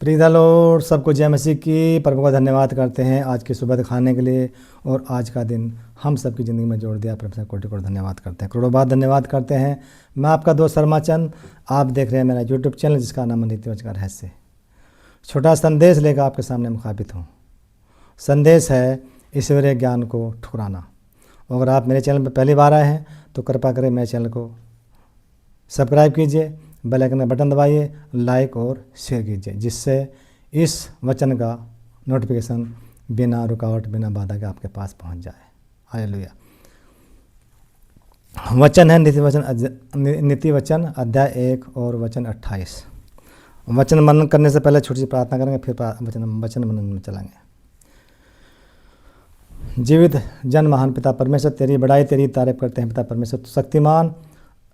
प्रिय लॉर्ड, सबको जय मसीह की। प्रभु का धन्यवाद करते हैं आज की सुबह खाने के लिए और आज का दिन हम सबकी ज़िंदगी में जोड़ दिया। प्रभु से कोटि कोटि धन्यवाद करते हैं, करोड़ों बार धन्यवाद करते हैं। मैं आपका दोस्त शर्मा चंद, आप देख रहे हैं मेरा यूट्यूब चैनल जिसका नाम है नीति वचन का रहस्य। छोटा संदेश लेकर आपके सामने मुखाबित हूँ। संदेश है ईश्वरीय ज्ञान को ठुकराना। अगर आप मेरे चैनल पर पहली बार आए हैं तो कृपया करें मेरे चैनल को सब्सक्राइब कीजिए, बेल आइकन का बटन दबाइए, लाइक और शेयर कीजिए, जिससे इस वचन का नोटिफिकेशन बिना रुकावट बिना बाधा के आपके पास पहुंच जाए। हालेलुया। वचन है नीति वचन अध्याय 1 और वचन 28। वचन मनन करने से पहले छोटी सी प्रार्थना करेंगे, फिर वचन मनन में चलेंगे। जीवित जन महान पिता परमेश्वर, तेरी बड़ाई तेरी तारीफ करते हैं पिता परमेश्वर। शक्तिमान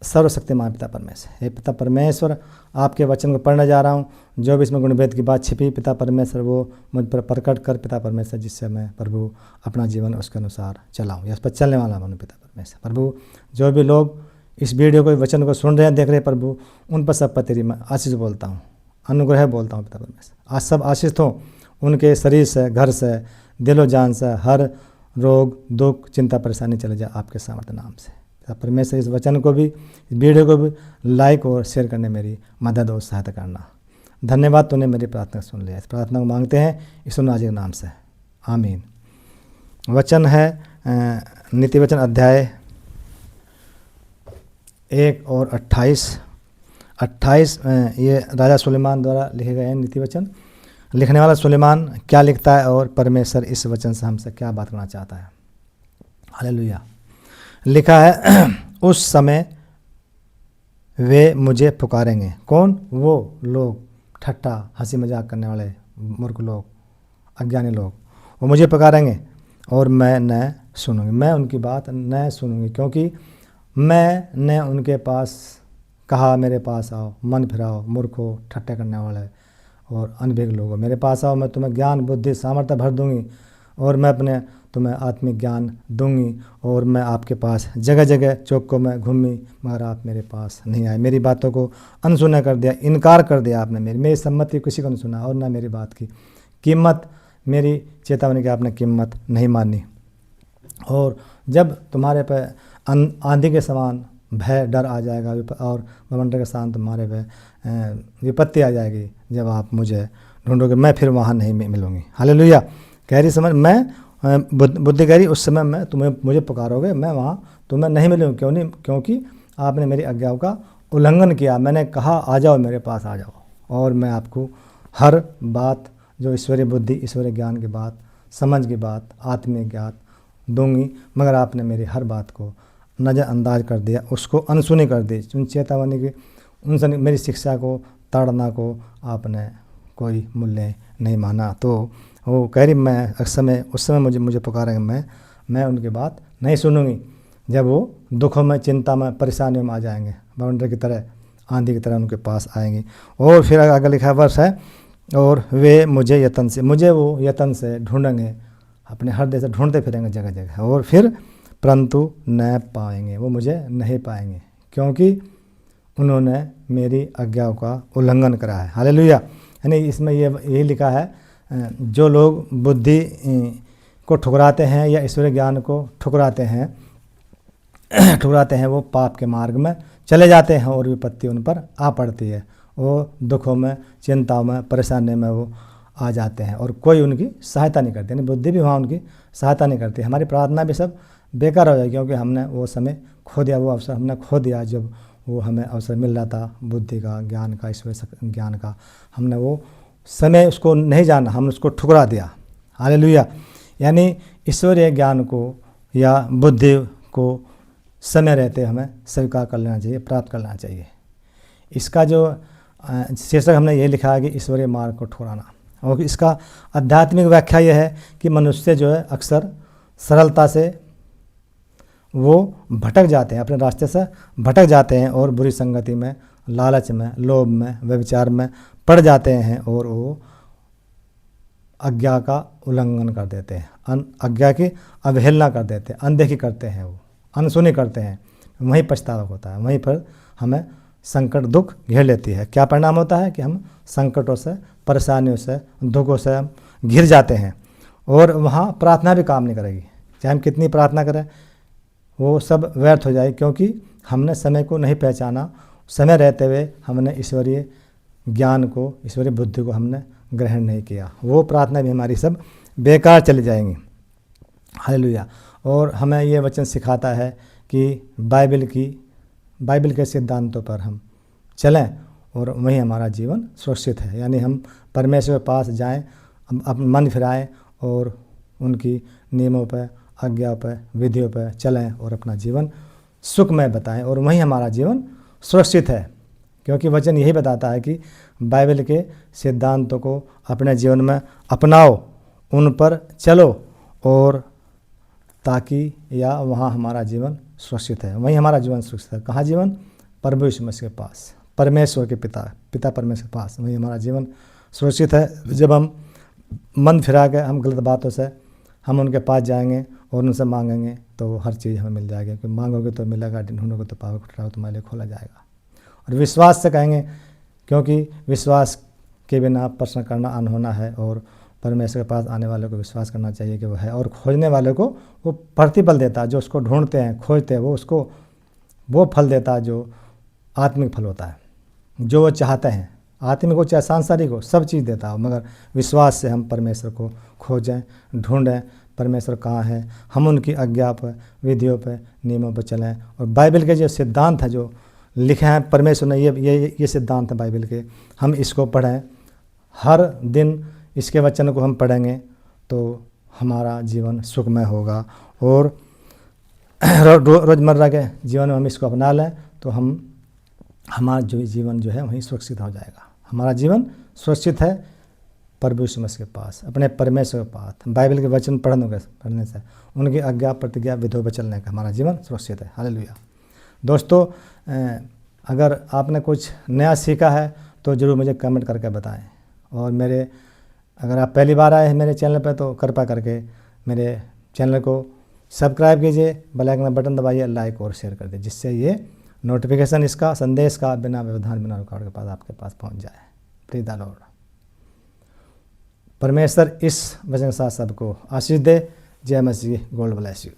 सर्वशक्तिमान पिता परमेश्वर, हे पिता परमेश्वर, आपके वचन को पढ़ने जा रहा हूँ। जो भी इसमें गुणभेद की बात छिपी पिता परमेश्वर वो मुझ पर प्रकट कर पिता परमेश्वर, जिससे मैं प्रभु अपना जीवन उसके अनुसार चलाऊँ, इस पर चलने वाला बनूँ पिता परमेश्वर। प्रभु जो भी लोग इस वीडियो को वचन को सुन रहे हैं देख रहे हैं प्रभु, उन पर सब पर तेरी मैं आशीष बोलता हूँ, अनुग्रह बोलता हूँ पिता परमेश्वर। आज सब आशीष हो उनके शरीर से, घर से, दिलो जान से, हर रोग दुख चिंता परेशानी चले जाए आपके सामर्थ्य नाम से। परमेश्वर इस वचन को भी, इस वीडियो को भी लाइक और शेयर करने मेरी मदद और सहायता करना। धन्यवाद, तूने मेरी प्रार्थना सुन लिया। इस प्रार्थना को मांगते हैं यीशु नाज़ी के नाम से, आमीन। वचन है नीति वचन अध्याय 1 और 28 ये राजा सुलेमान द्वारा लिखे गए हैं नीति वचन। लिखने वाला सुलेमान क्या लिखता है और परमेश्वर इस वचन से हमसे क्या बात करना चाहता है। हालेलुया। लिखा है, उस समय वे मुझे पुकारेंगे। कौन? वो लोग, ठट्ठा हंसी मजाक करने वाले मूर्ख लोग, अज्ञानी लोग, वो मुझे पुकारेंगे और मैं न सुनूंगी। मैं उनकी बात न सुनूंगी, क्योंकि मैंने उनके पास कहा मेरे पास आओ, मन फिराओ, मूर्खों, ठट्ठे करने वाले और अनभिज्ञ लोगों, मेरे पास आओ, मैं तुम्हें ज्ञान बुद्धि सामर्थ्य भर दूंगी और मैं अपने तुम्हें आत्मिक ज्ञान दूंगी। और मैं आपके पास जगह जगह चौकों में घूमी, मगर आप मेरे पास नहीं आए। मेरी बातों को अनसुना कर दिया, इनकार कर दिया आपने। मेरी सम्मति किसी को नहीं सुना और ना मेरी बात की कीमत, मेरी चेतावनी की आपने कीमत नहीं मानी। और जब तुम्हारे पे आंधी के समान भय डर आ जाएगा और बवंडर के समान तुम्हारे पे विपत्ति आ जाएगी, जब आप मुझे ढूंढोगे मैं फिर वहाँ नहीं मिलूँगी। हालेलुया। गहरी समझ, मैं बुद्धि गहरी, उस समय मैं मुझे पुकारोगे, मैं वहाँ तुम्हें नहीं मिलूँगी। क्यों नहीं? क्योंकि आपने मेरी आज्ञाओं का उल्लंघन किया। मैंने कहा आ जाओ, मेरे पास आ जाओ, और मैं आपको हर बात जो ईश्वरीय बुद्धि ईश्वरीय ज्ञान की बात, समझ की बात, आत्मिक ज्ञान दूंगी, मगर आपने मेरी हर बात को नज़रअंदाज कर दिया, उसको अनसुनी कर दी। उन चेतावनी की, उन मेरी शिक्षा को, ताड़ना को आपने कोई मूल्य नहीं माना। तो वो कह रही, मैं उस समय मुझे पुकारेंगे, मैं उनकी बात नहीं सुनूंगी। जब वो दुखों में, चिंता में, परेशानियों में आ जाएंगे, बवंडर की तरह, आंधी की तरह उनके पास आएंगे। और फिर आगे लिखा वर्ष है, और वे मुझे वो यतन से ढूंढेंगे, अपने हृदय से ढूंढते फिरेंगे जगह जगह, और फिर परंतु न पाएंगे। वो मुझे नहीं पाएंगे, क्योंकि उन्होंने मेरी आज्ञाओं का उल्लंघन करा है। हालेलुया। यानी इसमें यही लिखा है, जो लोग बुद्धि को ठुकराते हैं या ईश्वरीय ज्ञान को ठुकराते हैं वो पाप के मार्ग में चले जाते हैं और विपत्ति उन पर आ पड़ती है। वो दुखों में, चिंताओं में, परेशानी में वो आ जाते हैं और कोई उनकी सहायता नहीं करती। यानी बुद्धि भी वहाँ उनकी सहायता नहीं करती। हमारी प्रार्थना भी सब बेकार हो जाए, क्योंकि हमने वो समय खो दिया, वो अवसर हमने खो दिया। जब वो हमें अवसर मिल रहा था बुद्धि का, ज्ञान का, ईश्वरीय ज्ञान का, हमने वो समय उसको नहीं जाना, हमने उसको ठुकरा दिया। हालेलुया। यानी ईश्वरीय ज्ञान को या बुद्धि को समय रहते हमें स्वीकार कर लेना चाहिए, प्राप्त कर लेना चाहिए। इसका जो शीर्षक हमने ये लिखा है कि ईश्वरीय मार्ग को ठुकराना। और इसका आध्यात्मिक व्याख्या यह है कि मनुष्य जो है अक्सर सरलता से वो भटक जाते हैं, अपने रास्ते से भटक जाते हैं और बुरी संगति में, लालच में, लोभ में, व्यभिचार में पड़ जाते हैं और वो आज्ञा का उल्लंघन कर देते हैं, आज्ञा की अवहेलना कर देते हैं, अनदेखी करते हैं, वो अनसुनी करते हैं। वहीं पछतावा होता है, वहीं पर हमें संकट दुख घेर लेती है। क्या परिणाम होता है कि हम संकटों से परेशानियों से, दुखों से हम घिर जाते हैं और वहाँ प्रार्थना भी काम नहीं करेगी। चाहे हम कितनी प्रार्थना करें वो सब व्यर्थ हो जाएगी, क्योंकि हमने समय को नहीं पहचाना। समय रहते हुए हमने ईश्वरीय ज्ञान को, ईश्वरीय बुद्धि को हमने ग्रहण नहीं किया। वो प्रार्थना भी हमारी सब बेकार चली जाएंगी। हालेलुया। और हमें ये वचन सिखाता है कि बाइबल के सिद्धांतों पर हम चलें और वहीं हमारा जीवन सुरक्षित है। यानी हम परमेश्वर के पास जाएं, अपना मन फिराएं और उनकी नियमों पर, आज्ञा पर, विधियों पर चलें और अपना जीवन सुखमय बताएं और वहीं हमारा जीवन सुरक्षित है। क्योंकि वचन यही बताता है कि बाइबल के सिद्धांतों को अपने जीवन में अपनाओ, उन पर चलो, और ताकि या वहाँ हमारा जीवन सुरक्षित है, वहीं हमारा जीवन सुरक्षित है। कहाँ जीवन? प्रभु यीशु मसीह के पास, परमेश्वर के पिता परमेश्वर के पास, वहीं हमारा जीवन सुरक्षित है। जब हम मन फिरा के हम गलत बातों से हम उनके पास जाएंगे और उनसे मांगेंगे तो हर चीज़ हमें मिल जाएगी। क्योंकि मांगोगे तो मिलेगा, ढूंढोगे तो पाओगे, खटखटाओगे तो तुम्हारे लिए खोला जाएगा। और विश्वास से कहेंगे, क्योंकि विश्वास के बिना प्रश्न करना अनहोना है और परमेश्वर के पास आने वाले को विश्वास करना चाहिए कि वो है, और खोजने वाले को वो प्रतिफल देता है। जो उसको ढूंढते हैं, खोजते हैं, वो उसको वो फल देता है जो आत्मिक फल होता है, जो वो चाहते हैं। आत्मिक हो चाहे सांसारिक हो, सब चीज़ देता है। मगर विश्वास से हम परमेश्वर को खोजें, ढूंढें, परमेश्वर कहाँ है, हम उनकी आज्ञा पर, विधियों पर, नियमों पर चलें। और बाइबल के जो सिद्धांत है जो लिखे हैं परमेश्वर ने, ये सिद्धांत है बाइबल के, हम इसको पढ़ें। हर दिन इसके वचन को हम पढ़ेंगे तो हमारा जीवन सुखमय होगा। और रोज़मर्रा के जीवन में हम इसको अपना लें तो हमारा जो जीवन जो है वहीं सुरक्षित हो जाएगा। हमारा जीवन सुरक्षित है प्रभु यीशु मसीह के पास, अपने परमेश्वर के पास। बाइबल के वचन पढ़ने से, उनकी आज्ञा प्रतिज्ञा विधियों पर चलने का हमारा जीवन सुरक्षित है। हालेलुया। दोस्तों, अगर आपने कुछ नया सीखा है तो ज़रूर मुझे कमेंट करके बताएं। और अगर आप पहली बार आए हैं मेरे चैनल पर तो कृपया करके मेरे चैनल को सब्सक्राइब कीजिए, बेल आइकन का बटन दबाइए, लाइक और शेयर कर दीजिए, जिससे ये नोटिफिकेशन इसका, संदेश का बिना व्यवधान, बिना रुकावट के पास आपके पास पहुंच जाए। Praise the Lord. परमेश्वर इस वचन के साथ सबको आशीष दे। जय मसीह। God bless you.